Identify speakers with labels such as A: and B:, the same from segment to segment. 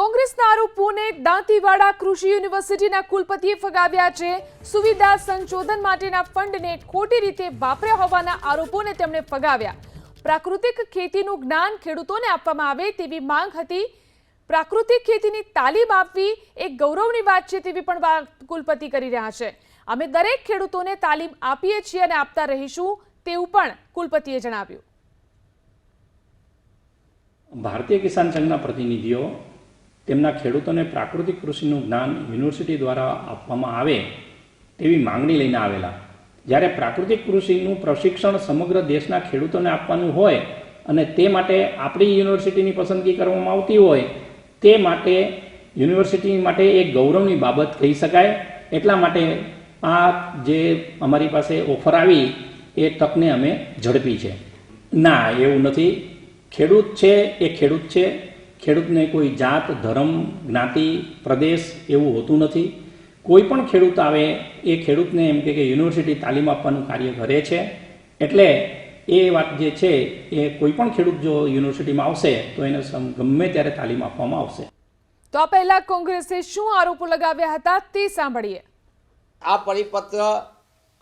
A: કોંગ્રેસના આરોપોને દાંતીવાડા કૃષિ યુનિવર્સિટીના કુલપતિએ ફગાવ્યા છે। સુવિધા સંશોધન માટેના ફંડને ખોટી રીતે વાપર્યા હોવાના આરોપોને તેમણે ફગાવ્યા। પ્રાકૃતિક ખેતીનું જ્ઞાન ખેડૂતોને આપવામાં આવે તેવી માંગ હતી। પ્રાકૃતિક ખેતીની તાલીમ આપવી એક ગૌરવની વાત છે તેવી પણ વાત કુલપતિ કરી રહ્યા છે। અમે દરેક ખેડૂતોને તાલીમ આપીએ છીએ અને આપતા રહીશું તેવું પણ કુલપતિએ જણાવ્યું।
B: ભારતીય કિસાન સંઘના પ્રતિનિધિઓ તેમના ખેડૂતોને પ્રાકૃતિક કૃષિનું જ્ઞાન યુનિવર્સિટી દ્વારા આપવામાં આવે તેવી માંગણી લઈને આવેલા। જ્યારે પ્રાકૃતિક કૃષિનું પ્રશિક્ષણ સમગ્ર દેશના ખેડૂતોને આપવાનું હોય અને તે માટે આપણી યુનિવર્સિટીની પસંદગી કરવામાં આવતી હોય તે માટે યુનિવર્સિટી માટે એક ગૌરવની બાબત કહી શકાય। એટલા માટે આ જે અમારી પાસે ઓફર આવી એ તકને અમે ઝડપી છે। ના, એવું નથી। ખેડૂત છે એ ખેડૂત છે। ખેડૂતને કોઈ જાત, ધર્મ, જ્ઞાતિ, પ્રદેશ એવું હોતું નથી। કોઈ પણ ખેડૂત આવે એ ખેડૂતને એમ કે યુનિવર્સિટી તાલીમ આપવાનું કાર્ય કરે છે। એટલે એ વાત જે છે એ કોઈ પણ ખેડૂત જો યુનિવર્સિટીમાં આવશે તો એને ગમે ત્યારે તાલીમ આપવામાં આવશે।
A: તો આ પહેલા કોંગ્રેસે શું આરોપો લગાવ્યા હતા તે સાંભળીએ।
C: આ પરિપત્ર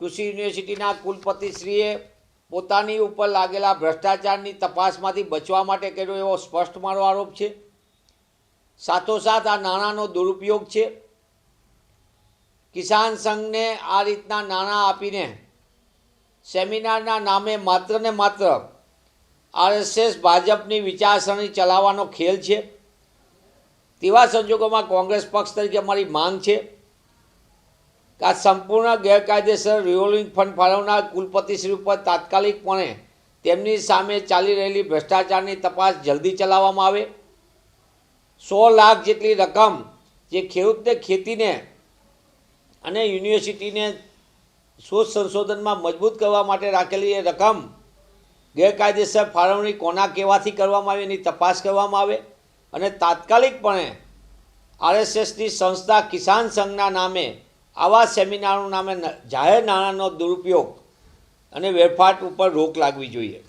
C: કૃષિ યુનિવર્સિટીના કુલપતિશ્રીએ પોતાની ઉપર લાગેલા ભ્રષ્ટાચારની તપાસમાંથી બચવા માટે કર્યો એવો સ્પષ્ટ મારો આરોપ છે। સાથોસાથ આ નાણાંનો દુરુપયોગ છે। કિસાન સંઘને આ રીતના નાણાં આપીને સેમિનારના નામે માત્ર ને માત્ર આરએસએસ ભાજપની વિચારસરણી ચલાવવાનો ખેલ છે। તેવા સંજોગોમાં કોંગ્રેસ પક્ષ તરીકે અમારી માંગ છે કે આ સંપૂર્ણ ગેરકાયદેસર રિવોલ્વિંગ ફંડ ફાળવનાર કુલપતિશ્રી ઉપર તાત્કાલિકપણે તેમની સામે ચાલી રહેલી ભ્રષ્ટાચારની તપાસ જલ્દી ચલાવવામાં આવે। 100 લાખ જેટલી રકમ જે ખેડૂતને ખેતીને અને યુનિવર્સિટીને શોધ સંશોધનમાં મજબૂત કરવા માટે રાખેલી એ રકમ ગેરકાયદેસર ફાળવણી કોના કહેવાથી કરવામાં આવે એની તપાસ કરવામાં આવે અને તાત્કાલિકપણે આરએસએસની સંસ્થા કિસાન સંઘના નામે આવા સેમિનારનું નામે જાહેર નાણાંનો દુરુપયોગ અને વેડફાટ ઉપર રોક લાગવી જોઈએ।